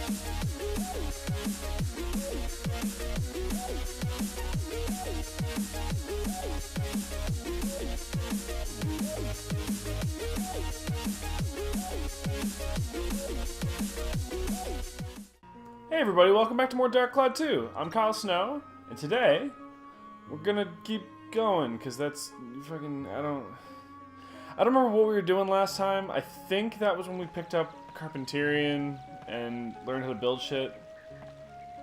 Hey everybody, welcome back to more Dark Cloud 2. I'm Kyle Snow, and today we're gonna keep going because that's fucking I don't remember what we were doing last time. I think that was when we picked up Carpenterian and learned how to build shit.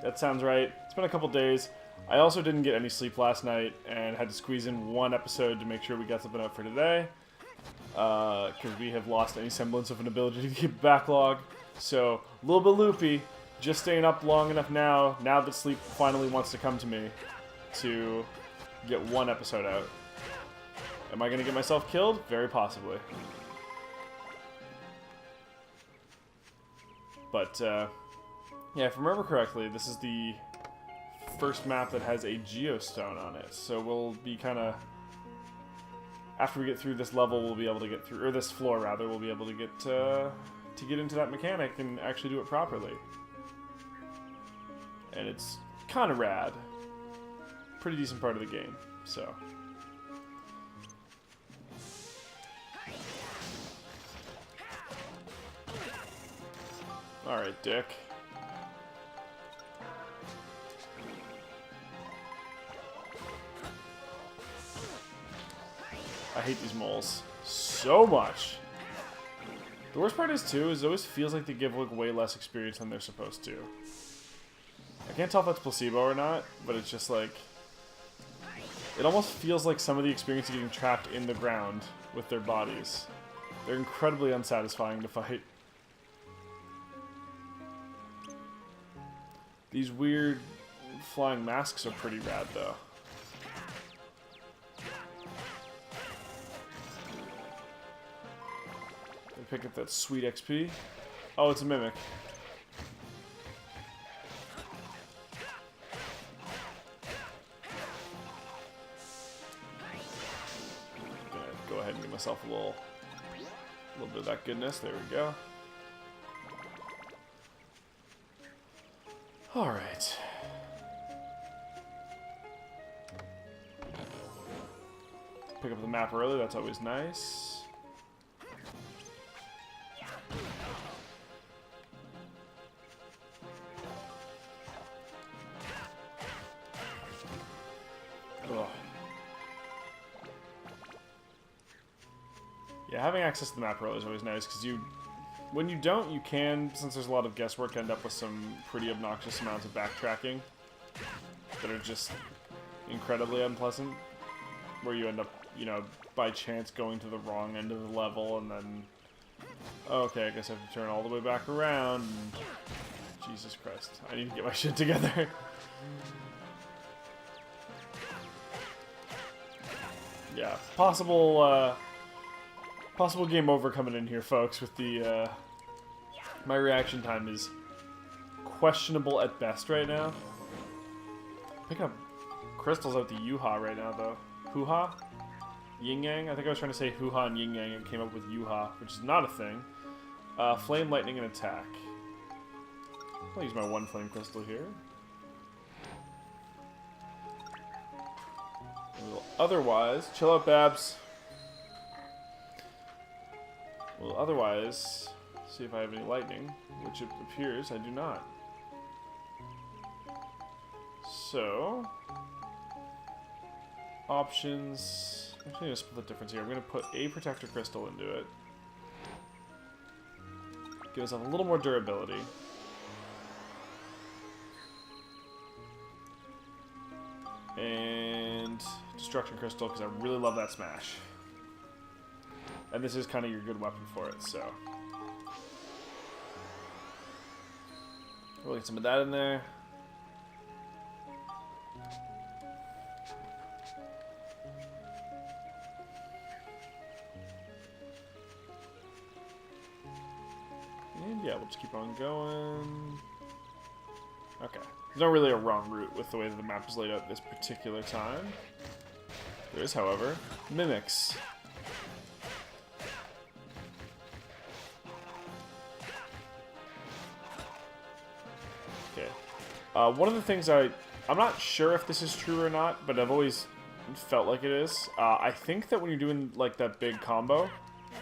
That sounds right. It's been a couple days. I also didn't get any sleep last night and had to squeeze in one episode to make sure we got something out for today because we have lost any semblance of an ability to keep a backlog. So a little bit loopy. Just staying up long enough now that sleep finally wants to come to me, to get one episode out. Am I going to get myself killed? Very possibly. But, yeah, if I remember correctly, this is the first map that has a geostone on it. So we'll be kind of... After we get through this level, we'll be able to get through... Or this floor, rather, we'll be able to get into that mechanic and actually do it properly. And it's kind of rad. Pretty decent part of the game, so. Alright, Dick. I hate these moles so much. The worst part is, too, is it always feels like they give like way less experience than they're supposed to. I can't tell if that's placebo or not, but it's just like... It almost feels like some of the experience is getting trapped in the ground with their bodies. They're incredibly unsatisfying to fight. These weird flying masks are pretty rad, though. They pick up that sweet XP. Oh, it's a mimic. Go ahead and give myself a little bit of that goodness. There we go. All right. Pick up the map early. That's always nice. Ugh. Yeah, having access to the map early is always nice, because when you don't, you can, since there's a lot of guesswork, end up with some pretty obnoxious amounts of backtracking that are just incredibly unpleasant, where you end up, you know, by chance going to the wrong end of the level, and then, oh, okay, I guess I have to turn all the way back around, and Jesus Christ, I need to get my shit together. Yeah, possible game over coming in here, folks, with the, my reaction time is questionable at best right now. Picking up crystals out the Yuha right now, though. Hoo-ha? Yin-yang? I think I was trying to say hoo-ha and yin-yang and came up with Yuha, which is not a thing. Flame, lightning, and attack. I'll use my one flame crystal here. We'll otherwise, chill out, Babs. We'll otherwise see if I have any lightning, which it appears I do not. So, options. I'm actually going to split the difference here. I'm going to put a protector crystal into it. Give us a little more durability. And destruction crystal, because I really love that smash. And this is kind of your good weapon for it, so. We'll get some of that in there. And yeah, we'll just keep on going. Okay. There's not really a wrong route with the way that the map is laid out this particular time. There is, however, mimics. Okay. One of the things I'm not sure if this is true or not, but I've always felt like it is. I think that when you're doing like that big combo,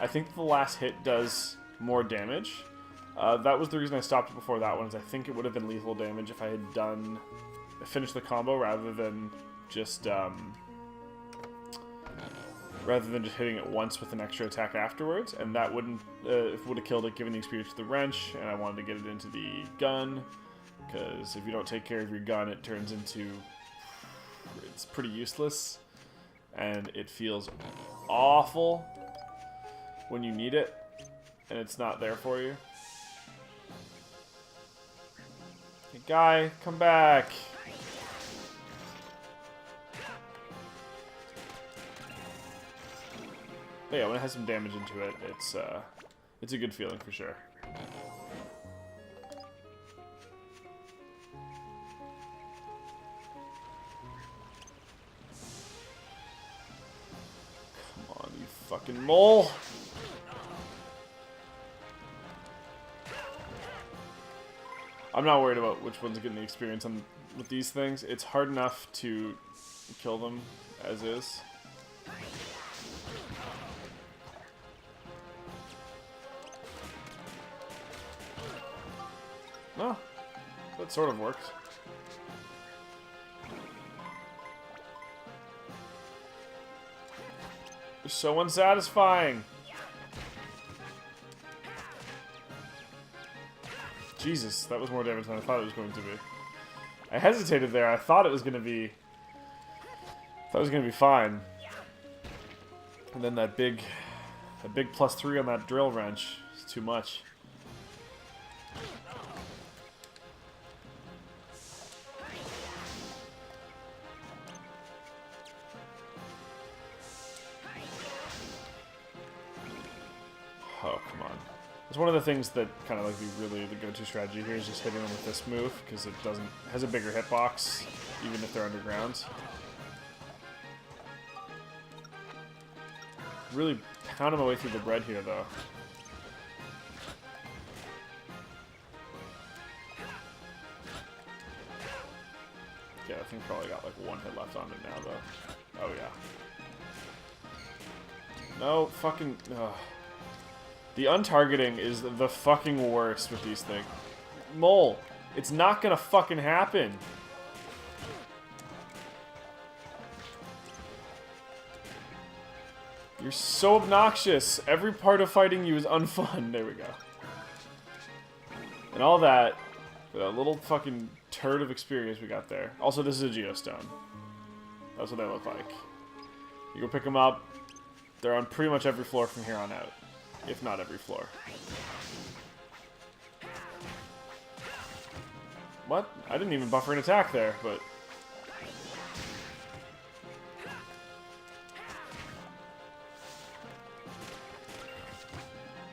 I think the last hit does more damage. That was the reason I stopped it before that one, is I think it would have been lethal damage if I had finished the combo rather than just hitting it once with an extra attack afterwards, and that would have killed it given the experience with the wrench, and I wanted to get it into the gun, because if you don't take care of your gun, it turns into... it's pretty useless, and it feels awful when you need it, and it's not there for you. Hey, guy, come back! But yeah, when it has some damage into it, it's a good feeling for sure. Come on, you fucking mole! I'm not worried about which one's getting the experience with these things. It's hard enough to kill them as is. No, that sort of worked. You're so unsatisfying. Jesus, that was more damage than I thought it was going to be. I hesitated there. I thought it was going to be... fine. And then that big +3 on that drill wrench is too much. Oh, come on. It's one of the things that kind of like really the go-to strategy here is just hitting them with this move, because it has a bigger hitbox, even if they're underground. Really pounding my way through the bread here, though. Yeah, I think probably got like one hit left on it now, though. Oh, yeah. No, fucking... Ugh. The untargeting is the fucking worst with these things. Mole, it's not gonna fucking happen. You're so obnoxious. Every part of fighting you is unfun. There we go. And all that for that little fucking turd of experience we got there. Also, this is a geostone. That's what they look like. You go pick them up. They're on pretty much every floor from here on out. If not every floor. What? I didn't even buffer an attack there, but...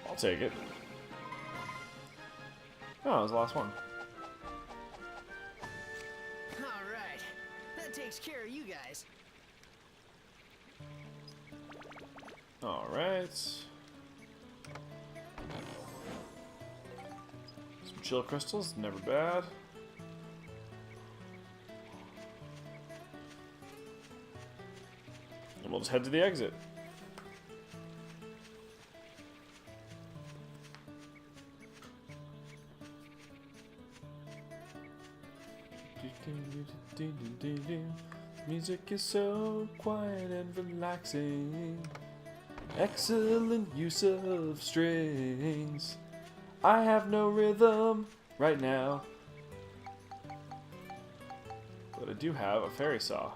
I'll take it. Oh, that was the last one. Alright. That takes care of you guys. Alright. Some chill crystals, never bad. And we'll just head to the exit. Music is so quiet and relaxing. Excellent use of strings. I have no rhythm right now, but I do have a fairy saw.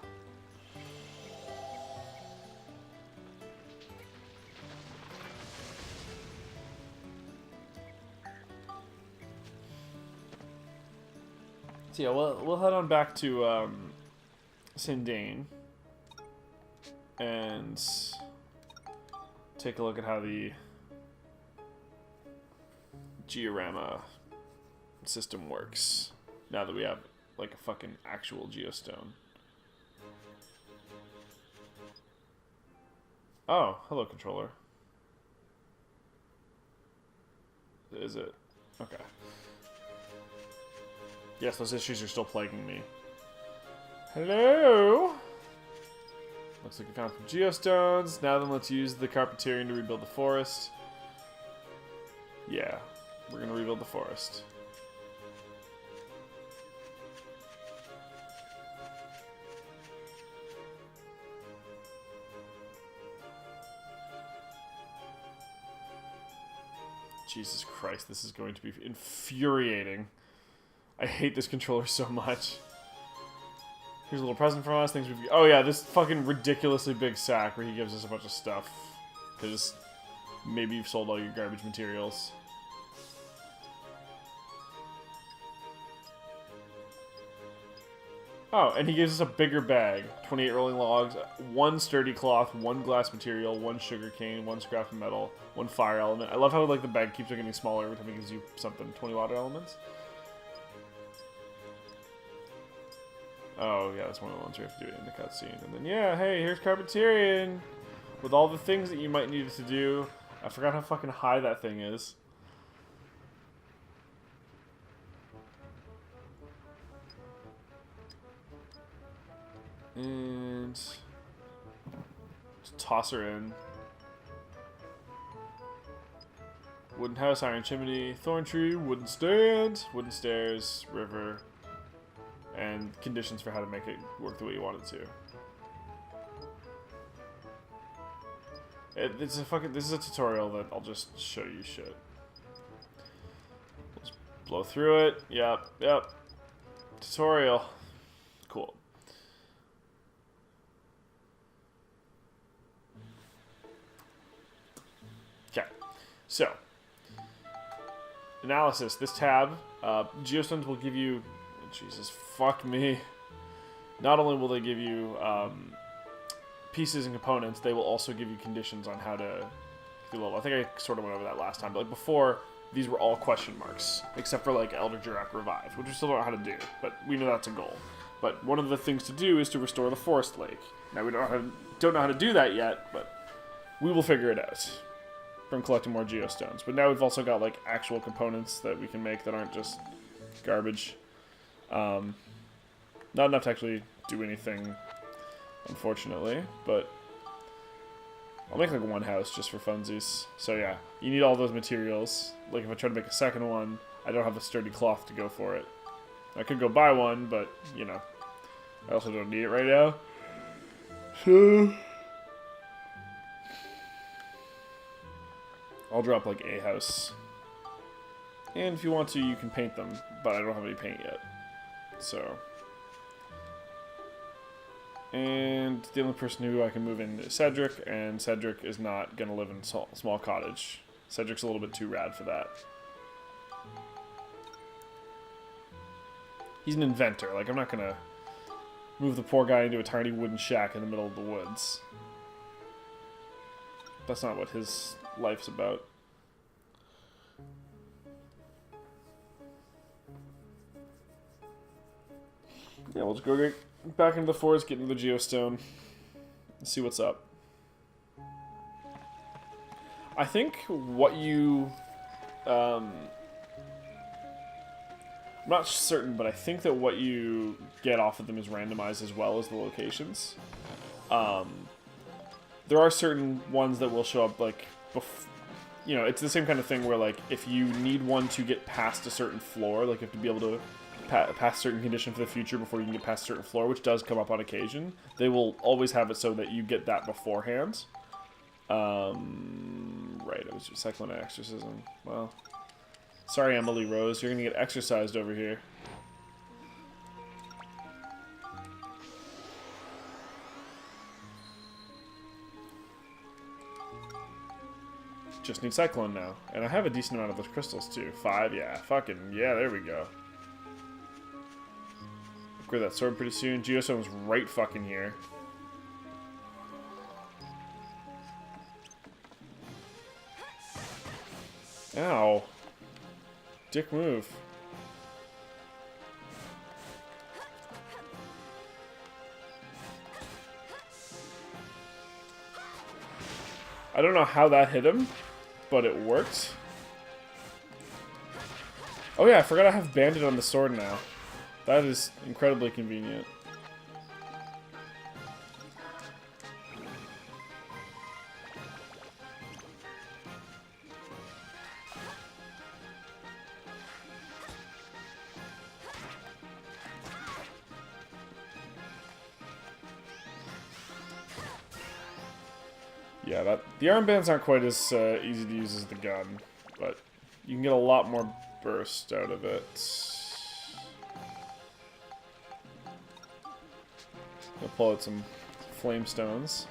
So yeah, we'll head on back to Sindane and take a look at how the georama system works now that we have like a fucking actual geostone. Oh, hello controller. Is it? Okay. Yes, those issues are still plaguing me. Hello? Looks like we found some geostones. Now then, let's use the Carpetarian to rebuild the forest. Yeah, we're gonna rebuild the forest. Jesus Christ, this is going to be infuriating. I hate this controller so much. Here's a little present from us. Things we've... Oh yeah, this fucking ridiculously big sack where he gives us a bunch of stuff. Because maybe you've sold all your garbage materials. Oh, and he gives us a bigger bag. 28 rolling logs, 1 sturdy cloth, 1 glass material, 1 sugar cane, 1 scrap of metal, 1 fire element. I love how like the bag keeps on getting smaller every time he gives you something. 20 water elements. Oh, yeah, that's one of the ones we have to do it in the cutscene. And then, yeah, hey, here's Carpetarian. With all the things that you might need to do. I forgot how fucking high that thing is. And... just toss her in. Wooden house, iron chimney, thorn tree, wooden stand, wooden stairs, river, and conditions for how to make it work the way you want it to. It's a fucking... this is a tutorial that I'll just show you shit. Just blow through it. Yep, yep. Tutorial. Cool. Okay. So. Analysis. This tab, geostones will give you... Jesus, fuck me. Not only will they give you pieces and components, they will also give you conditions on how to do level. I think I sort of went over that last time, but like before, these were all question marks, except for like Elder Jurak Revive, which we still don't know how to do, but we know that's a goal. But one of the things to do is to restore the Forest Lake. Now we don't know how to do that yet, but we will figure it out from collecting more geostones. But now we've also got like actual components that we can make that aren't just garbage. Not enough to actually do anything, unfortunately, but I'll make like one house just for funsies. So yeah, you need all those materials. Like if I try to make a second one, I don't have a sturdy cloth to go for it. I could go buy one, but you know, I also don't need it right now. So I'll drop like a house. And if you want to, you can paint them, but I don't have any paint yet. So, and the only person who I can move in is Cedric, and Cedric is not going to live in a small cottage. Cedric's a little bit too rad for that. He's an inventor. Like, I'm not going to move the poor guy into a tiny wooden shack in the middle of the woods. That's not what his life's about. Yeah, we'll just go back into the forest, get into the geostone, and see what's up. I think what you... I'm not certain, but I think that what you get off of them is randomized as well as the locations. There are certain ones that will show up, like, you know, it's the same kind of thing where, like, if you need one to get past a certain floor, like, you have to be able to past certain condition for the future before you can get past a certain floor, which does come up on occasion. They will always have it so that you get that beforehand. Right, it was just cycling exorcism. Well, sorry, Emily Rose, you're gonna get exercised over here. Just need Cyclone now. And I have a decent amount of those crystals too. 5, yeah. Fucking, yeah, there we go. Upgrade that sword pretty soon. Geostone's right fucking here. Ow. Dick move. I don't know how that hit him, but it worked. Oh yeah, I forgot I have Bandit on the sword now. That is incredibly convenient. Yeah, the armbands aren't quite as easy to use as the gun, but you can get a lot more burst out of it. I'll pull out some flame stones,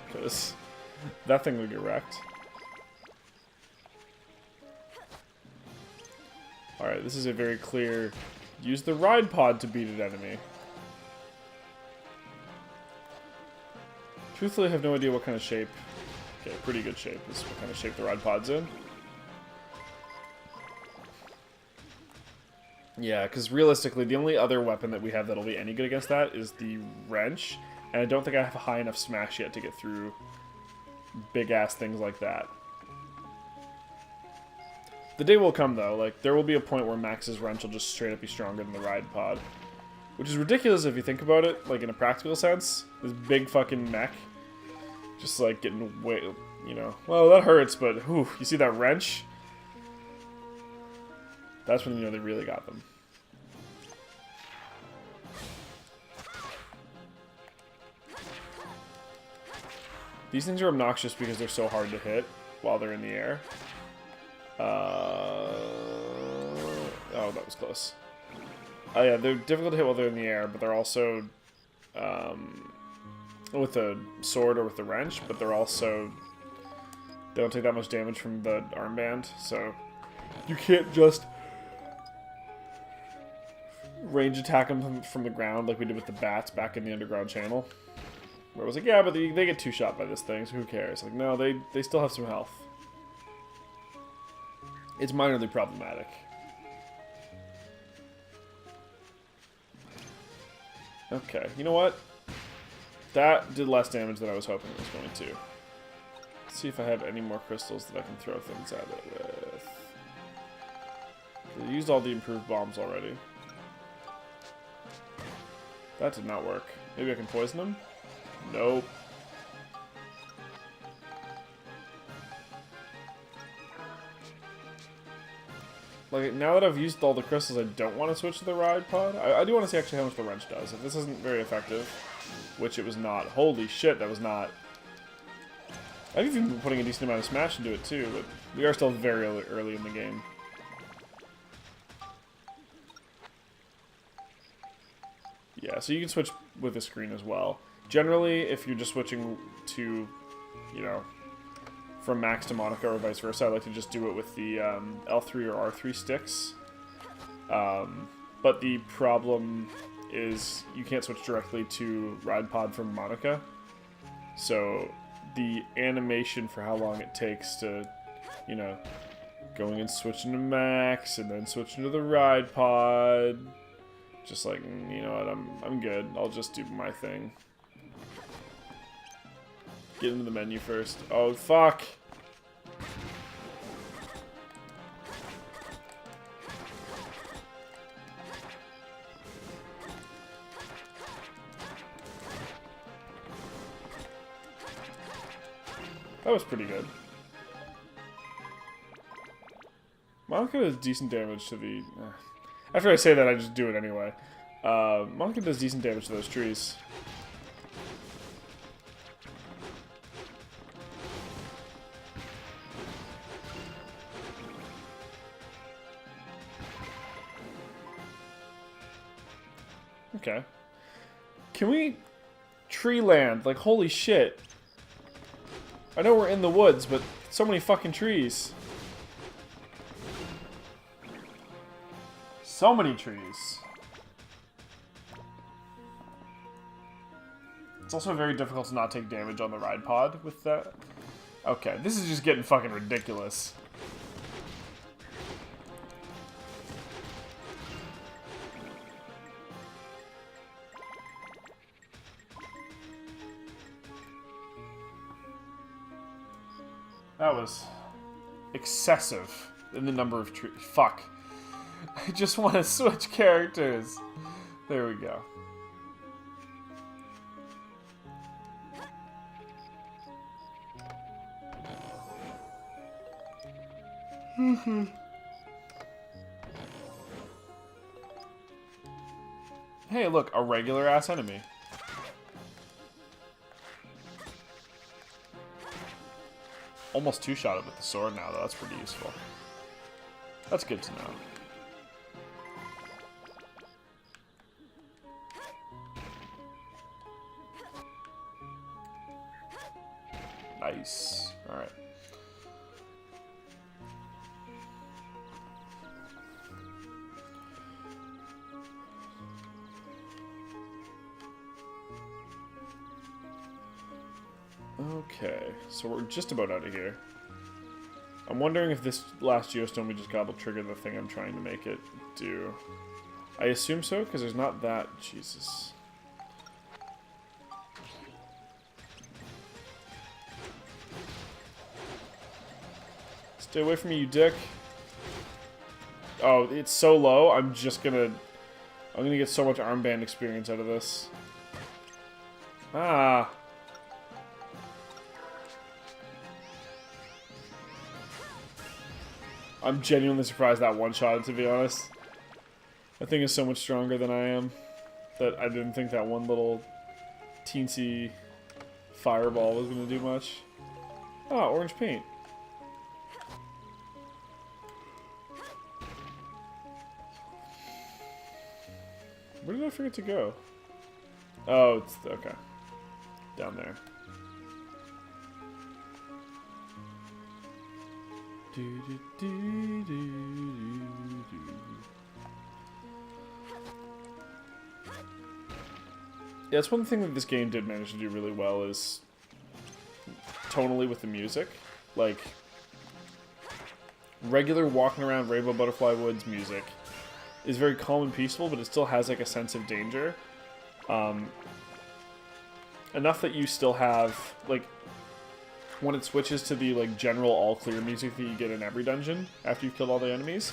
because that thing would get wrecked. Alright, this is a very clear, use the ride pod to beat an enemy. Truthfully, I have no idea what kind of shape. Okay, pretty good shape is what kind of shape the ride pod's in. Yeah, because realistically, the only other weapon that we have that'll be any good against that is the wrench, and I don't think I have a high enough smash yet to get through big-ass things like that. The day will come, though. Like, there will be a point where Max's wrench will just straight up be stronger than the ride pod. Which is ridiculous if you think about it, like, in a practical sense. This big fucking mech. Just, like, getting way, you know. Well, that hurts, but, whew, you see that wrench? That's when you know they really got them. These things are obnoxious because they're so hard to hit while they're in the air. Oh, that was close. Oh yeah, they're difficult to hit while they're in the air, but they're also with a sword or with the wrench, but they're also, they don't take that much damage from the armband, so you can't just range attack them from the ground like we did with the bats back in the underground channel. Where it was like, yeah, but they get two-shot by this thing, so who cares? Like, no, they still have some health. It's minorly problematic. Okay, you know what? That did less damage than I was hoping it was going to. Let's see if I have any more crystals that I can throw things at it with. I used all the improved bombs already. That did not work. Maybe I can poison them? Nope. Like, now that I've used all the crystals, I don't want to switch to the ride pod. I do want to see actually how much the wrench does. If this isn't very effective, which it was not. Holy shit, that was not. I've even been putting a decent amount of smash into it too, but we are still very early in the game. Yeah, so you can switch with the screen as well. Generally, if you're just switching to, you know, from Max to Monica or vice versa, I like to just do it with the L3 or R3 sticks. But the problem is you can't switch directly to Ride Pod from Monica. So the animation for how long it takes to, you know, going and switching to Max and then switching to the Ride Pod. Just like, you know what, I'm good. I'll just do my thing. Get into the menu first. Oh, fuck! That was pretty good. Monica does decent damage to the... After I say that, I just do it anyway. Monica does decent damage to those trees. Okay. Can we tree land? Like, holy shit. I know we're in the woods, but so many fucking trees. So many trees. It's also very difficult to not take damage on the ride pod with that. Okay, this is just getting fucking ridiculous. That was excessive in the number of trees. Fuck. I just want to switch characters. There we go. Hey, look, a regular ass enemy. Almost two-shot it with the sword now, though. That's pretty useful. That's good to know. Nice. Alright. Okay, so we're just about out of here. I'm wondering if this last geostone we just got will trigger the thing I'm trying to make it do. I assume so, because there's not that... Jesus. Stay away from me, you dick. Oh, it's so low, I'm gonna get so much armband experience out of this. Ah. I'm genuinely surprised that one-shot, to be honest. That thing is so much stronger than I am that I didn't think that one little teensy fireball was going to do much. Oh, orange paint. Where did I forget to go? Oh, it's... okay. Down there. Yeah, that's one thing that this game did manage to do really well is tonally with the music. Like, regular walking around Rainbow Butterfly Woods music is very calm and peaceful, but it still has like a sense of danger. Enough that you still have, like, when it switches to the like general all clear music that you get in every dungeon after you've killed all the enemies,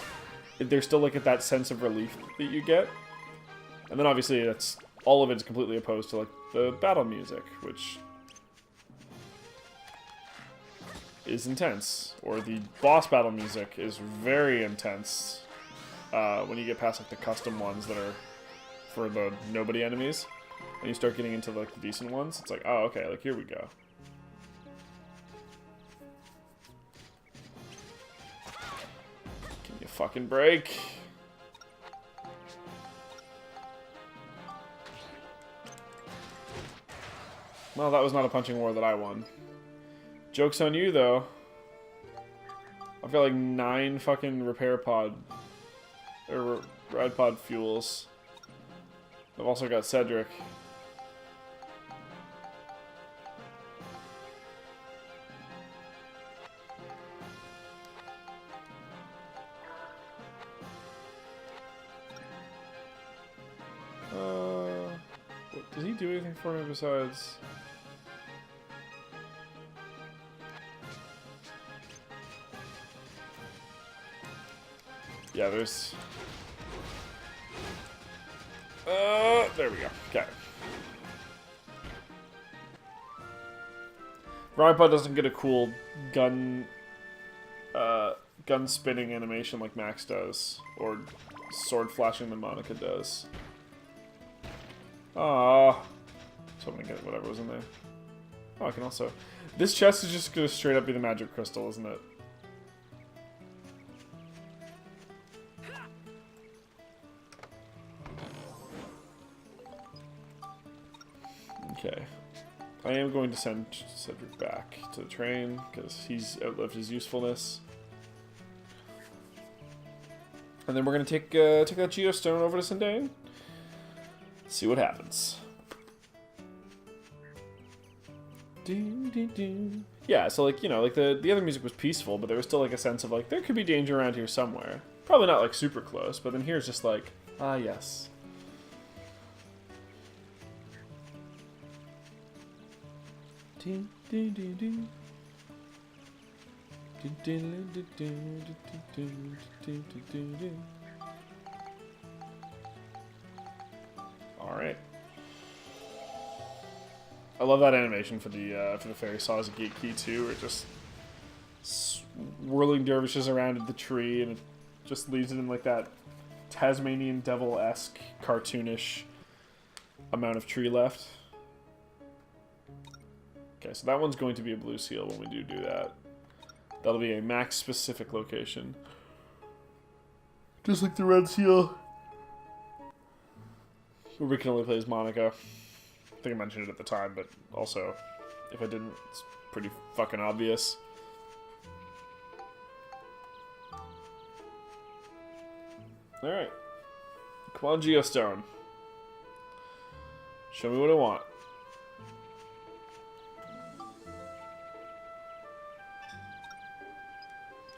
there's still like that sense of relief that you get. And then obviously that's all of it is completely opposed to like the battle music, which is intense, or the boss battle music is very intense when you get past like the custom ones that are for the nobody enemies, and you start getting into like the decent ones. It's like, oh, okay, like here we go. Fucking break. Well, that was not a punching war that I won. Joke's on you, though. I've got like 9 fucking repair pod or ride pod fuels. I've also got Cedric. Does he do anything for me besides... Yeah, there's... there we go. Okay. Rhypod doesn't get a cool gun spinning animation like Max does, or sword flashing that Monica does. Ah, so I'm gonna get whatever was in there. Oh, I can also... This chest is just gonna straight up be the magic crystal, isn't it? Okay. I am going to send Cedric back to the train, because he's outlived his usefulness. And then we're going to take that geostone over to Sindane. See what happens. Yeah, so like, you know, like the other music was peaceful, but there was still like a sense of like, there could be danger around here somewhere. Probably not like super close, but then here's just like, ah, yes. Alright. I love that animation for the fairy saws gate key too, where it just swirling dervishes around the tree, and it just leaves it in like that Tasmanian devil-esque, cartoonish amount of tree left. Okay, so that one's going to be a blue seal when we do that. That'll be a max-specific location. Just like the red seal. Where we can only play as Monica. I think I mentioned it at the time, but also, if I didn't, it's pretty fucking obvious. Alright. Come on, Geostone. Show me what I want.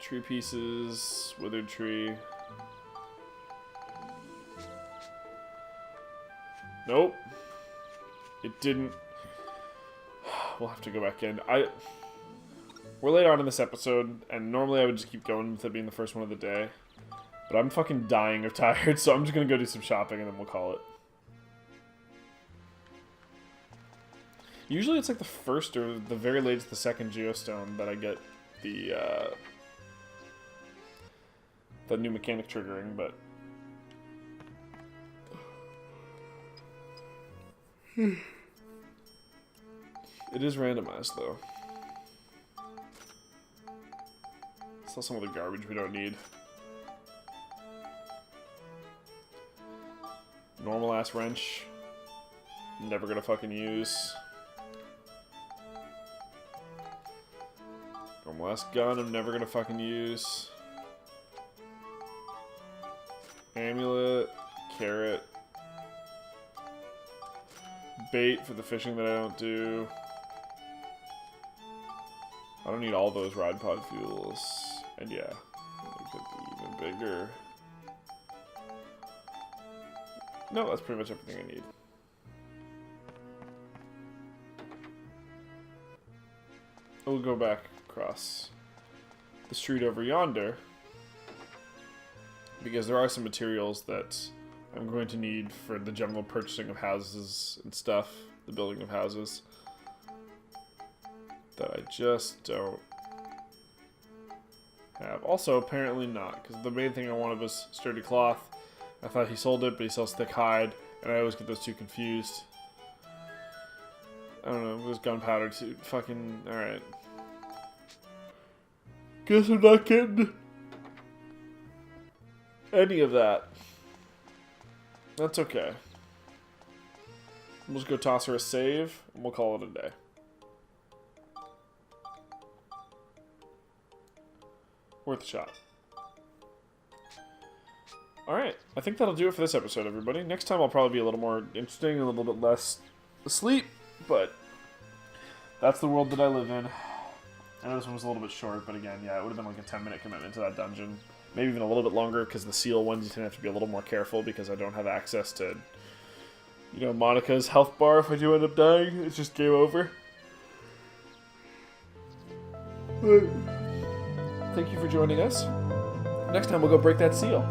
Tree pieces, withered tree. Nope. It didn't. We'll have to go back in. We're late on in this episode, and normally I would just keep going with it being the first one of the day. But I'm fucking dying of tired, so I'm just gonna go do some shopping and then we'll call it. Usually it's like the first or the very latest the second Geostone that I get the new mechanic triggering, but it is randomized though. Sell some of the garbage we don't need. Normal ass wrench. Never gonna fucking use. Normal ass gun, I'm never gonna fucking use. Amulet, carrot. Bait for the fishing that I don't do. I don't need all those ride pod fuels. And yeah, it could be even bigger. No, that's pretty much everything I need. We'll go back across the street over yonder, because there are some materials that I'm going to need for the general purchasing of houses and stuff, the building of houses, that I just don't have. Also, apparently not, because the main thing I wanted was sturdy cloth. I thought he sold it, but he sells thick hide, and I always get those two confused. I don't know, it was gunpowder too. Fucking, alright. Guess I'm not getting any of that. That's okay. We'll just go toss her a save, and we'll call it a day. Worth a shot. Alright, I think that'll do it for this episode, everybody. Next time I'll probably be a little more interesting, a little bit less asleep, but that's the world that I live in. I know this one was a little bit short, but again, yeah, it would have been like a 10-minute commitment to that dungeon. Maybe even a little bit longer, because the seal ones you tend to have to be a little more careful, because I don't have access to, you know, Monica's health bar. If I do end up dying, it's just game over. But thank you for joining us. Next time we'll go break that seal.